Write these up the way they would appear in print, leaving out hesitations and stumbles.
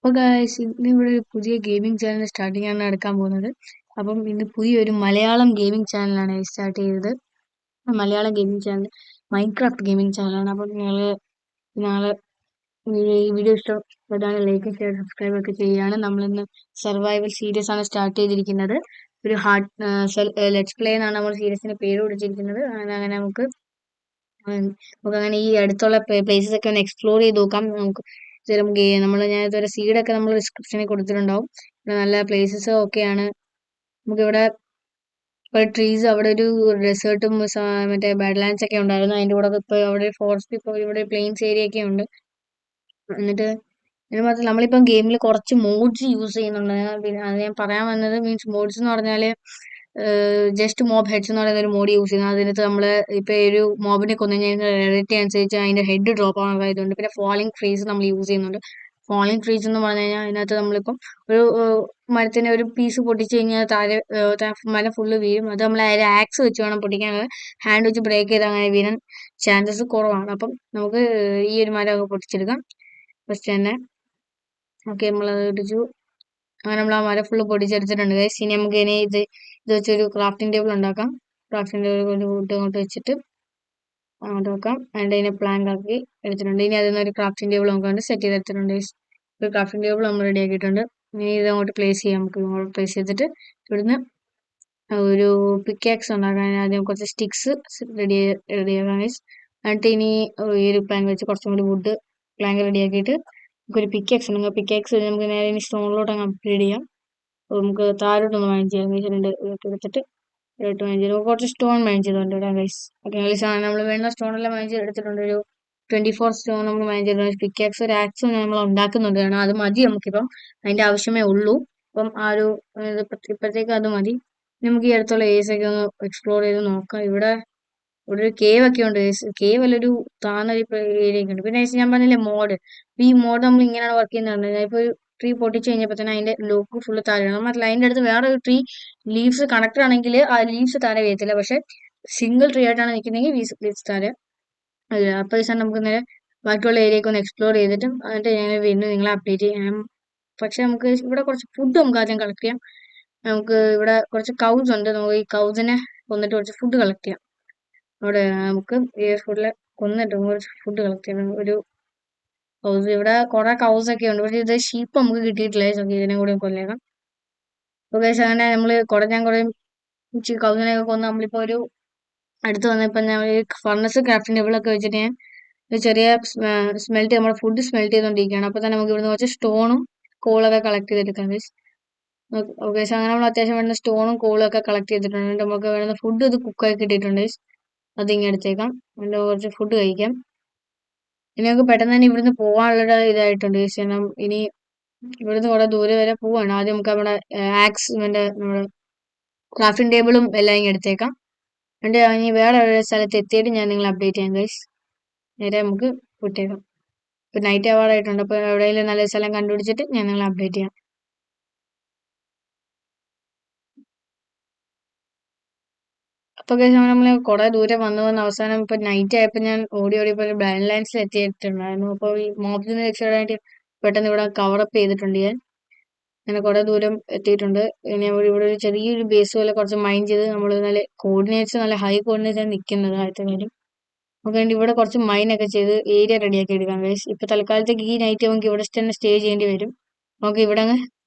അപ്പോൾ ഗായ്സ് ഇന്ന് ഇവിടെ ഒരു പുതിയ ഗെയിമിംഗ് ചാനൽ സ്റ്റാർട്ടിംഗ് ആണ് നടക്കാൻ പോകുന്നത്. അപ്പം ഇന്ന് പുതിയൊരു മലയാളം ഗെയിമിംഗ് ചാനലാണ് സ്റ്റാർട്ട് ചെയ്തത്. Malayalam gaming channel Minecraft gaming ചാനലാണ്. അപ്പം നാളെ ഈ വീഡിയോ ഇഷ്ടപ്പെട്ടാണ് ലൈക്ക് ഷെയർ സബ്സ്ക്രൈബ് ഒക്കെ ചെയ്യുകയാണ്. നമ്മളിന്ന് സർവൈവൽ സീരീസ് ആണ് സ്റ്റാർട്ട് ചെയ്തിരിക്കുന്നത്. ഒരു ഹാർഡ് ലെറ്റ്സ് പ്ലേ എന്നാണ് നമ്മൾ സീരീസിന് പേര് കൊടുത്തിരിക്കുന്നത്. അങ്ങനെ നമുക്ക് ഈ അടുത്തുള്ള പ്ലേസസ് ഒക്കെ ഒന്ന് എക്സ്പ്ലോർ ചെയ്ത് നോക്കാം. ഞാൻ ഇതുവരെ സീഡൊക്കെ നമ്മൾ ഡിസ്ക്രിപ്ഷനിൽ കൊടുത്തിട്ടുണ്ടാവും. നല്ല പ്ലേസസ് ഒക്കെയാണ്. നമുക്കിവിടെ ട്രീസ്, അവിടെ ഒരു ഡെസേർട്ടും മറ്റേ ബാഡ്ലാൻഡ്സ് ഒക്കെ ഉണ്ടായിരുന്നു. അതിൻ്റെ കൂടെ ഇപ്പോൾ അവിടെ ഫോറസ്റ്റ്, ഇപ്പോൾ ഇവിടെ പ്ലെയിൻസ് ഏരിയ ഒക്കെ ഉണ്ട്. എന്നിട്ട് ഇതിന് മാത്രം നമ്മളിപ്പം ഗെയിമിൽ കുറച്ച് മോഡ്സ് യൂസ് ചെയ്യുന്നുണ്ട്. പിന്നെ അത് ഞാൻ പറയാൻ വന്നത് മോഡ്സ് എന്ന് പറഞ്ഞാൽ ജസ്റ്റ് മോബ് ഹെഡ്സ് എന്ന് പറയുന്ന ഒരു മോഡ് യൂസ് ചെയ്യുന്നത്. അതിനകത്ത് നമ്മൾ ഇപ്പോൾ ഒരു മോബിനെ കൊന്നു കഴിഞ്ഞാൽ റേറ്റ് അനുസരിച്ച് അതിൻ്റെ ഹെഡ് ഡ്രോപ്പ് ആകായതുകൊണ്ട്. പിന്നെ ഫോളിംഗ് ഫ്രീസ് നമ്മൾ യൂസ് ചെയ്യുന്നുണ്ട്. ഫോളിംഗ് ഫ്രീസ് എന്ന് പറഞ്ഞു കഴിഞ്ഞാൽ അതിനകത്ത് നമ്മളിപ്പം ഒരു മരത്തിന് ഒരു പീസ് പൊട്ടിച്ച് കഴിഞ്ഞാൽ താഴെ മരം ഫുള്ള് വീഴും. അത് നമ്മൾ അതിൽ ആക്സ് വെച്ച് വേണം പൊട്ടിക്കാൻ. ഹാൻഡ് വെച്ച് ബ്രേക്ക് ചെയ്ത് അങ്ങനെ വീഴാൻ ചാൻസസ് കുറവാണ്. അപ്പം നമുക്ക് ഈ ഒരു മരം പൊട്ടിച്ചെടുക്കാം ഫസ്റ്റ് തന്നെ. ഓക്കെ, നമ്മളത് പൊട്ടിച്ചു. അങ്ങനെ നമ്മൾ ആ മരം ഫുള്ള് പൊടിച്ചെടുത്തിട്ടുണ്ട് ഗൈസ്. ഇനി നമുക്ക് ഇത് വെച്ചൊരു ക്രാഫ്റ്റിംഗ് ടേബിൾ ഉണ്ടാക്കാം. ക്രാഫ്റ്റിംഗ് ടേബിൾ കൊണ്ട് വുഡ് അങ്ങോട്ട് വെച്ചിട്ട് അങ്ങോട്ട് വെക്കാം. അതിൻ്റെ ഇതിനെ പ്ലാങ്ക് ആക്കി എടുത്തിട്ടുണ്ട്. ഇനി അതിൽ നിന്ന് ഒരു ക്രാഫ്റ്റിംഗ് ടേബിൾ നമുക്ക് സെറ്റ് ചെയ്തെടുത്തിട്ടുണ്ട് ഗൈസ്. ഒരു ക്രാഫ്റ്റിംഗ് ടേബിൾ നമ്മൾ റെഡി ആക്കിയിട്ടുണ്ട്. ഇനി ഇത് അങ്ങോട്ട് പ്ലേസ് ചെയ്യാം. നമുക്ക് ഇങ്ങോട്ട് പ്ലേസ് ചെയ്തിട്ട് ഇവിടുന്ന് ഒരു പിക്കാക്സ് ഉണ്ടാക്കാൻ ആദ്യം കുറച്ച് സ്റ്റിക്സ് റെഡിയാക്കാം ഗൈസ്. എന്നിട്ട് ഇനി ഈ ഒരു പ്ലാങ്ക് വെച്ച് കുറച്ചും കൂടി വുഡ് പ്ലാങ്ക് റെഡിയാക്കിയിട്ട് നമുക്കൊരു പിക്കാക്സ് ഉണ്ടെങ്കിൽ പിക്കാക്സ് നമുക്ക് നേരെ ഇനി സ്റ്റോണിലോട്ട് അങ്ങ് അപ്ഗ്രേഡ് ചെയ്യാം. നമുക്ക് താഴോട്ടൊന്ന് മൈൻ ചെയ്യാം ഗൈസ്. എടുത്തിട്ട് കുറച്ച് സ്റ്റോൺ മൈൻ ചെയ്തുകൊണ്ട് ഇടാം ഗൈസ്. ഓക്കെ ഗൈസ്, നമ്മൾ വേണ്ട സ്റ്റോണെല്ലാം മൈൻ ചെയ്ത് എടുത്തിട്ടുണ്ട്. ഒരു 24 സ്റ്റോൺ നമ്മൾ മൈൻ ചെയ്തിട്ടുണ്ട്. പിക്കാക്സ് ഒരു ആക്സും നമ്മൾ ഉണ്ടാക്കുന്നുണ്ട്. കാരണം അത് മതി നമുക്കിപ്പം, അതിൻ്റെ ആവശ്യമേ ഉള്ളൂ. അപ്പം ആ ഒരു ഇപ്പോഴത്തേക്ക് അത് മതി. നമുക്ക് ഈ അടുത്തുള്ള ഏരിയസ് ഒക്കെ ഒന്ന് എക്സ്പ്ലോർ ചെയ്ത് നോക്കാം. ഇവിടെ ഒരു കേവ് ഒക്കെ ഉണ്ട്. കേവ് അല്ല, ഒരു താന്നൊരു ഏരിയ ഒക്കെ ഉണ്ട്. പിന്നെ ഞാൻ പറഞ്ഞില്ലേ മോഡ്, ഈ മോഡ് നമ്മൾ ഇങ്ങനെയാണ് വർക്ക് ചെയ്യുന്നത്. ഇപ്പൊ ഒരു ട്രീ പൊട്ടിച്ച് കഴിഞ്ഞപ്പോൾ തന്നെ അതിന്റെ ലോക്ക് ഫുള്ള് താഴെയാണ്. നമ്മൾ അതിന്റെ അടുത്ത് വേറെ ഒരു ട്രീ ലീവ്സ് കണക്ട് ആണെങ്കിൽ ആ ലീവ്സ് താഴെ വീഴത്തില്ല. പക്ഷെ സിംഗിൾ ട്രീ ആയിട്ടാണ് നിൽക്കുന്നെങ്കിൽ ലീവ്സ് താഴെ അല്ല. അപ്പോൾ ഈ സാധനം നമുക്ക് നേരെ ബാക്കിയുള്ള ഏരിയയൊക്കെ ഒന്ന് എക്സ്പ്ലോർ ചെയ്തിട്ടും എന്നിട്ട് ഞാൻ വീണ്ടും നിങ്ങളെ അപ്ഡേറ്റ് ചെയ്യാം. പക്ഷെ നമുക്ക് ഇവിടെ കുറച്ച് ഫുഡ് നമുക്ക് ആദ്യം കളക്ട് ചെയ്യാം. നമുക്ക് ഇവിടെ കുറച്ച് കൗസ് ഉണ്ട്. നമുക്ക് ഈ കൗസിനെ കൊന്നിട്ട് കുറച്ച് ഫുഡ് കളക്ട് ചെയ്യാം. അവിടെ നമുക്ക് ഈ ഫുഡിലെ കൊന്നിട്ട് കുറച്ച് ഫുഡ് കളക്ട് ചെയ്യണം. ഒരു കൗസ്, ഇവിടെ കുറെ കൗസ് ഒക്കെ ഉണ്ട്. പക്ഷെ ഇത് ഷീപ്പ് നമുക്ക് കിട്ടിയിട്ടില്ല. ഇതിനെ കൂടി കൊല്ലേക്കാം. അപ്പോൾ അങ്ങനെ നമ്മൾ ഞാൻ കുറെ കൗസിനെയൊക്കെ കൊന്ന് നമ്മളിപ്പോ ഒരു അടുത്ത് വന്നപ്പോൾ ഞാൻ ഫർണസ് ക്രാഫ്റ്റിംഗ് ടേബിളൊക്കെ വെച്ചിട്ട് ഞാൻ ഒരു ചെറിയ സ്മെൽറ്റ്, നമ്മുടെ ഫുഡ് സ്മെൽറ്റ് ചെയ്തുകൊണ്ടിരിക്കുകയാണ്. അപ്പോൾ തന്നെ നമുക്ക് ഇവിടുന്ന് കുറച്ച് സ്റ്റോണും കോളൊക്കെ കളക്ട് ചെയ്തെടുക്കാം ഗൈസ്. ഓക്കെ, അങ്ങനെ നമ്മൾ അത്യാവശ്യം വേണ്ട സ്റ്റോണും കോളും ഒക്കെ കളക്ട് ചെയ്തിട്ടുണ്ട്. നമുക്ക് വേണ്ട ഫുഡ് ഇത് കുക്കായി കിട്ടിയിട്ടുണ്ട് ഗൈസ്. അതിങ്ങനെ എടുത്തേക്കാം. അതിൻ്റെ കുറച്ച് ഫുഡ് കഴിക്കാം. ഇനി നമുക്ക് പെട്ടെന്ന് തന്നെ ഇവിടുന്ന് പോകാനുള്ള ഇതായിട്ടുണ്ട് ഗൈസ്. കാരണം ഇനി ഇവിടുന്ന് കുറെ ദൂരെ വരെ പോവാണ്. ആദ്യം നമുക്ക് നമ്മുടെ ആക്സ്, നമ്മുടെ ക്രാഫ്റ്റിംഗ് ടേബിളും എല്ലാം ഇങ്ങനെ എടുത്തേക്കാം. എന്നിട്ട് ഇനി വേറെ ഒരു സ്ഥലത്ത് എത്തിയിട്ട് ഞാൻ നിങ്ങളെ അപ്ഡേറ്റ് ചെയ്യാം ഗൈസ്. നേരെ നമുക്ക് വിട്ടേക്കാം. ഇപ്പൊ നൈറ്റ് ആവാറായിട്ടുണ്ട്. അപ്പോൾ എവിടെയെങ്കിലും നല്ല സ്ഥലം കണ്ടുപിടിച്ചിട്ട് ഞാൻ നിങ്ങളെ അപ്ഡേറ്റ് ചെയ്യാം. അപ്പൊ നമ്മൾ കുറെ ദൂരെ വന്ന് അവസാനം ഇപ്പൊ നൈറ്റ് ആയപ്പോൾ ഞാൻ ഓടി ഇപ്പൊ ബ്ലൈൻഡ് ലൈൻസിൽ എത്തിയിട്ടുണ്ടായിരുന്നു. അപ്പോൾ ഈ മോബ്സിൽ നിന്ന് രക്ഷപ്പെടാനായിട്ട് പെട്ടെന്ന് ഇവിടെ കവറപ്പ് ചെയ്തിട്ടുണ്ട് ഞാൻ. അങ്ങനെ കുറെ ദൂരം എത്തിയിട്ടുണ്ട്. ഇനി ഇവിടെ ഒരു ചെറിയൊരു ബേസ് പോലെ കുറച്ച് മൈൻ ചെയ്ത് നമ്മൾ നല്ല കോർഡിനേറ്റ്സ്, നല്ല ഹൈ കോർഡിനേറ്റ്സ് ആണ് നിൽക്കുന്നത്. ആദ്യത്തെ കാര്യം നമുക്ക് വേണ്ടി ഇവിടെ കുറച്ച് മൈനൊക്കെ ചെയ്ത് ഏരിയ റെഡിയാക്കി എടുക്കാം ഗൈസ്. ഇപ്പൊ തൽക്കാലത്തേക്ക് ഈ നൈറ്റ് നമുക്ക് ഇവിടെ തന്നെ സ്റ്റേ ചെയ്യേണ്ടി വരും. നമുക്ക് ഇവിടെ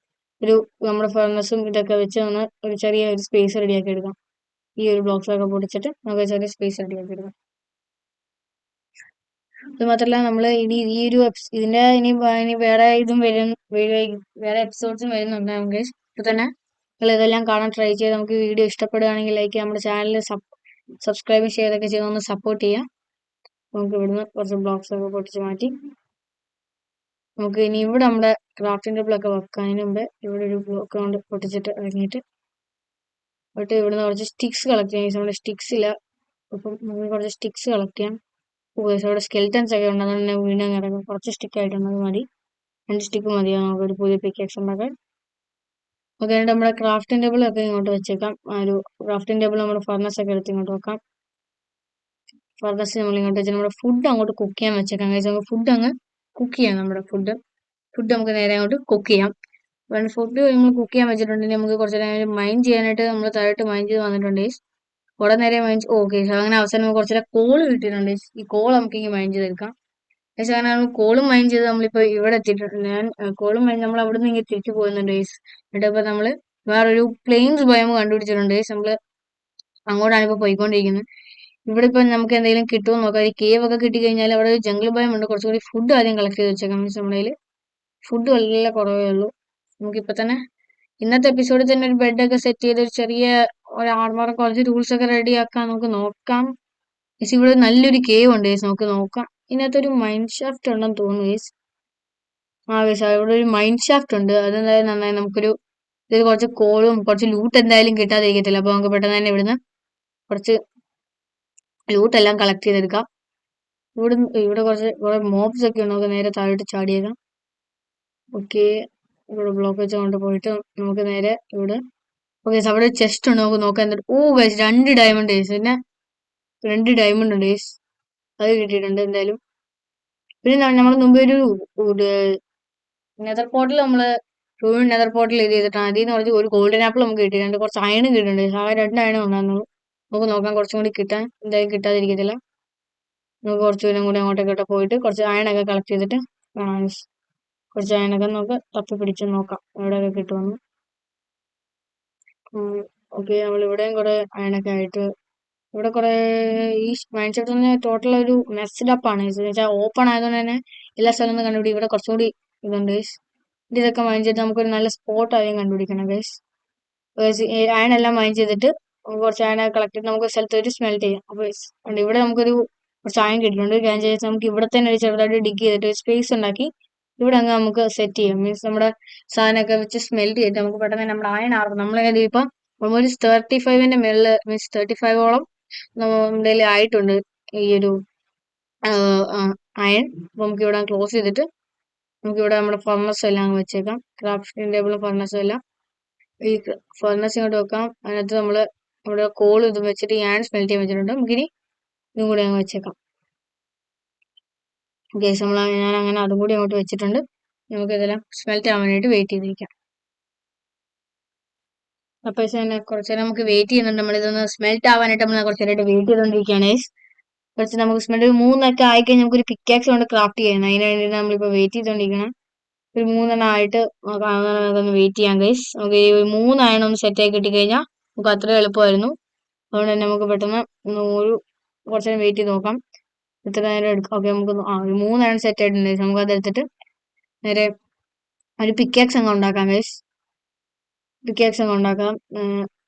ഒരു നമ്മുടെ ഫർണസും ഇതൊക്കെ വെച്ച് ഒരു ചെറിയ ഒരു സ്പേസ് റെഡിയാക്കി എടുക്കാം. ഈ ഒരു ബ്ലോക്സ് ഒക്കെ പൊടിച്ചിട്ട് നമുക്ക് ചെറിയ സ്പേസ് റെഡിയാക്കി എടുക്കാം. അത് മാത്രമല്ല നമ്മൾ ഇനി ഈ ഒരു ഇതിന്റെ ഇനി വേറെ ഇതും വേറെ എപ്പിസോഡ്സും വരുന്നുണ്ട്. നമുക്ക് ഇപ്പൊ തന്നെ നിങ്ങൾ ഇതെല്ലാം കാണാൻ ട്രൈ ചെയ്ത് നമുക്ക് വീഡിയോ ഇഷ്ടപ്പെടുകയാണെങ്കിൽ ലൈക്ക്, നമ്മുടെ ചാനൽ സബ്സ്ക്രൈബ് ചെയ്തൊക്കെ ചെയ്ത് ഒന്ന് സപ്പോർട്ട് ചെയ്യാം. നമുക്ക് ഇവിടുന്ന് കുറച്ച് ബ്ലോക്സ് ഒക്കെ പൊട്ടിച്ച് മാറ്റി നമുക്ക് ഇനി ഇവിടെ നമ്മുടെ ക്രാഫ്റ്റിംഗ് ടേബിളൊക്കെ വെക്കുന്നതിന് മുമ്പ് ഇവിടെ ഒരു ബ്ലോക്ക് കൊണ്ട് പൊട്ടിച്ചിട്ട് ഇറങ്ങിയിട്ട് ഇവിടുന്ന് കുറച്ച് സ്റ്റിക്സ് കളക്ട് ചെയ്യാം. നമ്മുടെ സ്റ്റിക്സ് ഇല്ല, അപ്പം നമുക്ക് കുറച്ച് സ്റ്റിക്സ് കളക്ട് ചെയ്യാം. അവിടെ സ്കെൽറ്റൻസ് ഒക്കെ ഉണ്ട്. അതുകൊണ്ട് വീണ്ടും കിടക്കും. കുറച്ച് സ്റ്റിക്ക് ആയിട്ടുണ്ട്, അത് മതി. 2 സ്റ്റിക്ക് മതിയാവും നമുക്ക് ഒരു പുതിയ പിക്കാക്സ് ഉണ്ടാക്കാൻ. ഓക്കെ, നമ്മുടെ ക്രാഫ്റ്റിംഗ് ടേബിൾ ഒക്കെ ഇങ്ങോട്ട് വെച്ചേക്കാം. ആ ഒരു ക്രാഫ്റ്റിംഗ് ടേബിൾ നമ്മുടെ ഫർണസ് ഒക്കെ എടുത്ത് ഇങ്ങോട്ട് വെക്കാം. ഫർണസ് നമ്മൾ ഇങ്ങോട്ട് വെച്ചാൽ നമ്മുടെ ഫുഡ് അങ്ങോട്ട് കുക്ക് ചെയ്യാൻ വെച്ചേക്കാം. നമുക്ക് ഫുഡ് അങ്ങ് കുക്ക് ചെയ്യാം. നമ്മുടെ ഫുഡ് ഫുഡ് നമുക്ക് നേരെ അങ്ങോട്ട് കുക്ക് ചെയ്യാം. ഫുഡ് നമ്മൾ കുക്ക് ചെയ്യാൻ വെച്ചിട്ടുണ്ടെങ്കിൽ നമുക്ക് കുറച്ച് നേരം മൈൻഡ് ചെയ്യാനായിട്ട് നമ്മൾ താഴോട്ട് മൈൻഡ് ചെയ്ത് വന്നിട്ടുണ്ട് guys. കുറെ നേരം മൈൻഡ് ഓക്കെ അങ്ങനെ അവസാനം നമുക്ക് കുറച്ച് നേരം കോള് കിട്ടിയിട്ടുണ്ട് guys. ഈ കോൾ നമുക്ക് ഇങ്ങനെ മൈൻഡ് ചെയ്തെടുക്കാം. പക്ഷെ അങ്ങനെ നമ്മൾ കോളും മൈൻഡ് ചെയ്ത് നമ്മളിപ്പോ ഇവിടെ എത്തിയിട്ടുണ്ട്. ഞാൻ കോളും മൈൻഡ് നമ്മൾ അവിടെ നിന്ന് ഇങ്ങനെ തിരിച്ചു പോകുന്നുണ്ട് guys. എന്നിട്ട് ഇപ്പൊ നമ്മള് വേറൊരു പ്ലെയിൻസ് ബയോം കണ്ടുപിടിച്ചിട്ടുണ്ട് guys. നമ്മള് അങ്ങോട്ടാണ് ഇപ്പൊ പോയിക്കൊണ്ടിരിക്കുന്നത്. ഇവിടെ ഇപ്പൊ നമുക്ക് എന്തെങ്കിലും കിട്ടുമോ നോക്കാം. ഈ കേവ് ഒക്കെ കിട്ടിക്കഴിഞ്ഞാൽ അവിടെ ഒരു ജംഗിൾ ബയം ഉണ്ട്. കുറച്ചുകൂടി ഫുഡ് ആദ്യം കളക്ട് ചെയ്ത് വെച്ചേക്കാം. മീൻസ് നമ്മുടെ കയ്യിൽ ഫുഡ് വളരെ കുറവേ ഉള്ളൂ. നമുക്കിപ്പോ തന്നെ ഇന്നത്തെ എപ്പിസോഡിൽ തന്നെ ഒരു ബെഡൊക്കെ സെറ്റ് ചെയ്ത് ഒരു ചെറിയ ഒരു ആർമറൊക്കെ കുറച്ച് ടൂൾസ് ഒക്കെ റെഡി ആക്കാൻ നമുക്ക് നോക്കാം. പക്ഷെ ഇവിടെ നല്ലൊരു കേവ് ഉണ്ട് ഗൈസ്. നമുക്ക് നോക്കാം. ഇതിനകത്തൊരു മൈൻഡ് ഷാഫ്റ്റ് ഉണ്ടെന്ന് തോന്നുന്നു ഗൈസ്. ഗൈസ് ഇവിടെ ഒരു മൈൻഡ് ഷാഫ്റ്റ് ഉണ്ട്. അതെന്തായാലും നന്നായി. നമുക്കൊരു ഇതിൽ കുറച്ച് കോളും കുറച്ച് ലൂട്ട് എന്തായാലും കിട്ടാതിരിക്കത്തില്ല. അപ്പൊ നമുക്ക് പെട്ടെന്ന് തന്നെ ഇവിടുന്ന് കുറച്ച് ലൂട്ട് എല്ലാം കളക്ട് ചെയ്തെടുക്കാം. ഇവിടെ കുറെ മോബ്സ് ഒക്കെ ഉണ്ട്. നമുക്ക് നേരെ താഴോട്ട് ചാടിയേക്കാം. ഓക്കെ, ഇവിടെ ബ്ലോക്ക് വെച്ച് കൊണ്ട് പോയിട്ട് നമുക്ക് നേരെ ഇവിടെ ഓക്കെ അവിടെ ചെസ്റ്റ് ഉണ്ട്. നമുക്ക് നോക്കാൻ ഗൈസ് 2 ഡയമണ്ട് ഗൈസ്. പിന്നെ 2 ഡയമണ്ട് ഉണ്ട് ഗൈസ്. അത് കിട്ടിയിട്ടുണ്ട് എന്തായാലും. പിന്നെ നമ്മൾ മുമ്പ് ഒരു നെതർ പോർട്ടൽ നമ്മള് നെതർ പോർട്ടൽ ഇത് ചെയ്തിട്ടാണ്. അതിൽ നിന്ന് ഒരു ഗോൾഡൻ ആപ്പിൾ നമുക്ക് കിട്ടിയിട്ടുണ്ട്. കുറച്ച് അയൺ കിട്ടിയിട്ടുണ്ട്. ആ 2 അയൺ ഉണ്ടായിരുന്നുള്ളൂ. നമുക്ക് നോക്കാം കുറച്ചും കൂടി കിട്ടാൻ. എന്തായാലും കിട്ടാതിരിക്കത്തില്ല. നമുക്ക് കുറച്ച് ദൂരം കൂടി അങ്ങോട്ടേക്കൊക്കെ പോയിട്ട് കുറച്ച് അയണൊക്കെ കളക്ട് ചെയ്തിട്ട് കാണാം. കുറച്ച് അയണൊക്കെ നമുക്ക് തപ്പി പിടിച്ച് നോക്കാം എവിടെയൊക്കെ കിട്ടുമെന്ന്. ഓക്കെ, നമ്മൾ ഇവിടെയും കുറെ അയണൊക്കെ ആയിട്ട് ഇവിടെ കുറെ ഈ മൈൻഡ് സെറ്റ് തന്നെ ടോട്ടൽ ഒരു മെസ്ഡ് അപ്പ് ആണ്. ഓപ്പൺ ആയതുകൊണ്ട് തന്നെ എല്ലാ സ്ഥലവും കണ്ടുപിടി. ഇവിടെ കുറച്ചുകൂടി ഇതുണ്ട് ഗൈസ്. ഇതൊക്കെ മൈൻഡ് ചെയ്തിട്ട് നമുക്കൊരു നല്ല സ്പോട്ട് ആദ്യം കണ്ടുപിടിക്കണം ഗൈസ്. അയൺ എല്ലാം മൈൻഡ് ചെയ്തിട്ട് കുറച്ച് അയൺ കളക്ട് ചെയ്ത് നമുക്ക് സ്ഥലത്ത് ഒരു സ്മെൽറ്റ് ചെയ്യാം. അപ്പോൾ ഇവിടെ നമുക്കൊരു കുറച്ച് അയൺ കിട്ടിയിട്ടുണ്ട്. ഞാൻ ചെയ്ത് നമുക്ക് ഇവിടെ തന്നെ ഒരു ചെറുതായിട്ട് ഡിഗ് ചെയ്തിട്ട് സ്പേസ് ഉണ്ടാക്കി ഇവിടെ അങ്ങ് നമുക്ക് സെറ്റ് ചെയ്യാം. മീൻസ് നമ്മുടെ സാധനമൊക്കെ വെച്ച് സ്മെൽറ്റ് ചെയ്തിട്ട് നമുക്ക് പെട്ടെന്ന് നമ്മുടെ അയൺ ആർക്കും നമ്മളെ ഇപ്പം ഓൾമോസ്റ്റ് 35ന്റെ മേളില് മീൻസ് 35ഓളം നമ്മുടെ ആയിട്ടുണ്ട് ഈ ഒരു അയൺ. നമുക്ക് ഇവിടെ ക്ലോസ് ചെയ്തിട്ട് നമുക്ക് ഇവിടെ നമ്മുടെ ഫർണസ് എല്ലാം വെച്ചേക്കാം. ക്രാഫ്റ്റിംഗ് ടേബിളും ഫർണസും എല്ലാം ഈ ഫർണസ് ഇങ്ങോട്ട് വെക്കാം. അതിനകത്ത് നമ്മള് ഇവിടെ കോൾ ഇത് വെച്ചിട്ട് ഈ അയൺ സ്മെൽറ്റ് ചെയ്യാൻ വെച്ചിട്ടുണ്ട്. നമുക്കിനി ഇതും കൂടി അങ്ങ് വെച്ചേക്കാം. ഗൈസ് ഞാൻ അങ്ങനെ അതും കൂടി അങ്ങോട്ട് വെച്ചിട്ടുണ്ട്. നമുക്ക് ഇതെല്ലാം സ്മെൽറ്റ് ആവാൻ വേണ്ടിയിട്ട് വെയിറ്റ് ചെയ്തിരിക്കാം. അപ്പൊ കുറച്ച് നേരം നമുക്ക് വെയിറ്റ് ചെയ്യുന്നുണ്ട്. നമ്മളിതൊന്ന് സ്മെൽറ്റ് ആവാനായിട്ട് നമ്മൾ കുറച്ച് നേരമായിട്ട് വെയിറ്റ് ചെയ്തോണ്ടിരിക്കുകയാണ്. കുറച്ച് നമുക്ക് സ്മെൽറ്റ് 3 ആയിക്കഴിഞ്ഞാൽ നമുക്കൊരു പിക്കാക്സ് കൊണ്ട് ക്രാഫ്റ്റ് ചെയ്യണം. അതിന് വേണ്ടിയിട്ട് നമ്മളിപ്പോൾ വെയിറ്റ് ചെയ്തോണ്ടിരിക്കണം. ഒരു 3 ആയിട്ട് നമുക്കൊന്ന് വെയിറ്റ് ചെയ്യാം ഗൈസ്. നമുക്ക് ഈ 3 ഒന്ന് സെറ്റ് ആയി കിട്ടിക്കഴിഞ്ഞാൽ നമുക്ക് അത്രയും എളുപ്പമായിരുന്നു. അതുകൊണ്ട് തന്നെ നമുക്ക് പെട്ടെന്ന് കുറച്ച് നേരം വെയിറ്റ് ചെയ്ത് നോക്കാം എത്ര നേരം എടുക്കാം. ഓക്കെ, നമുക്ക് 3 സെറ്റ് ആയിട്ടുണ്ട്. നമുക്ക് അതെടുത്തിട്ട് നേരെ ഒരു പിക്കാക്സ് അങ്ങ് ഉണ്ടാക്കാം ഗൈസ്. പിക്കാക്സ് അങ്ങ് ഉണ്ടാക്കാം.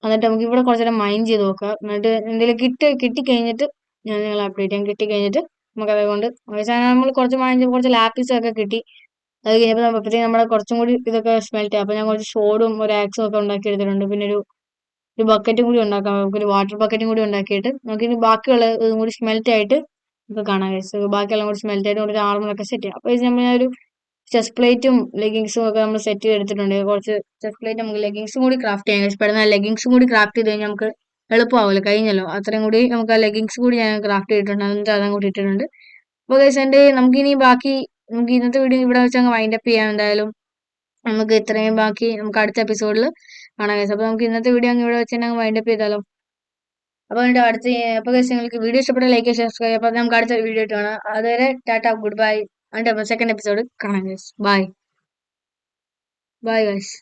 എന്നിട്ട് നമുക്ക് ഇവിടെ കുറച്ച് നേരം മൈൻഡ് ചെയ്ത് നോക്കാം. എന്നിട്ട് എന്തെങ്കിലും കിട്ടിക്കഴിഞ്ഞിട്ട് ഞാൻ നിങ്ങളെ അപ്ഡേറ്റ് ചെയ്യാം. കിട്ടിക്കഴിഞ്ഞിട്ട് നമുക്ക് അതുകൊണ്ട് നമ്മൾ കുറച്ച് ലാപ്പിസ് ഒക്കെ കിട്ടി. അത് കഴിഞ്ഞപ്പോൾ നമ്മുടെ കുറച്ചും കൂടി ഇതൊക്കെ സ്മെൽറ്റ് ചെയ്യാം. അപ്പോൾ ഞാൻ കുറച്ച് ഷോർഡും ഒരു ആക്സും ഒക്കെ ഉണ്ടാക്കി എടുത്തിട്ടുണ്ട്. പിന്നെ ഒരു ബക്കറ്റും കൂടി ഉണ്ടാക്കാം. നമുക്കൊരു വാട്ടർ ബക്കറ്റും കൂടി ഉണ്ടാക്കിയിട്ട് നമുക്കിനി ബാക്കിയുള്ള ഇതും കൂടി സ്മെൽറ്റ് ആയിട്ട് നമുക്ക് കാണാം ഗൈസ്. ബാക്കിയെല്ലാം കൂടി സ്മെൽറ്റ് ആയിട്ട് ഒരു ആർമറൊക്കെ സെറ്റ് ചെയ്യാം. അപ്പോൾ നമ്മളൊരു ചെസ്റ്റ് പ്ലേറ്റും ലെഗിങ്സും ഒക്കെ നമ്മൾ സെറ്റ് ചെയ്തെടുത്തിട്ടുണ്ട്. കുറച്ച് ചെസ്റ്റ് പ്ലേറ്റ് നമുക്ക് ലെഗിങ്സും കൂടി ക്രാഫ്റ്റ് ചെയ്യാം ഗൈസ്. പെട്ടെന്ന് ലെഗിങ്സും കൂടി ക്രാഫ്റ്റ് ചെയ്ത് കഴിഞ്ഞാൽ നമുക്ക് എളുപ്പമാവില്ല, കഴിഞ്ഞല്ലോ. അത്രയും കൂടി നമുക്ക് ആ ലെഗിങ്സ് കൂടി ഞാൻ ക്രാഫ്റ്റ് ചെയ്തിട്ടുണ്ട്. എന്നിട്ട് അതും കൂടി ഇട്ടിട്ടുണ്ട്. അപ്പോൾ ഗൈസ് നമുക്കിനി ബാക്കി നമുക്ക് ഇന്നത്തെ വീഡിയോ ഇവിടെ വെച്ച് അങ്ങ് വൈൻഡപ്പ് ചെയ്യാം. എന്തായാലും നമുക്ക് ഇത്രയും ബാക്കി നമുക്ക് അടുത്ത എപ്പിസോഡിൽ കാണാം ഗൈസ്. അപ്പോൾ നമുക്ക് ഇന്നത്തെ വീഡിയോ അങ്ങ് ഇവിടെ വെച്ച് തന്നെ അങ്ങ് വൈൻഡപ്പ് ചെയ്താലോ. അപ്പോൾ അപ്പോൾ ഗൈസ് നിങ്ങൾക്ക് വീഡിയോ ഇഷ്ടപ്പെട്ട ലൈക്ക് സബ്സ്ക്രൈബ്. അപ്പോൾ നമുക്ക് അടുത്ത വീഡിയോ ആയിട്ട് കാണാം. അതുവരെ ടാറ്റ, ഗുഡ് ബൈ. അതിൻ്റെ സെക്കൻഡ് എപ്പിസോഡ് കാണാം ഗൈസ്. Bye bye guys.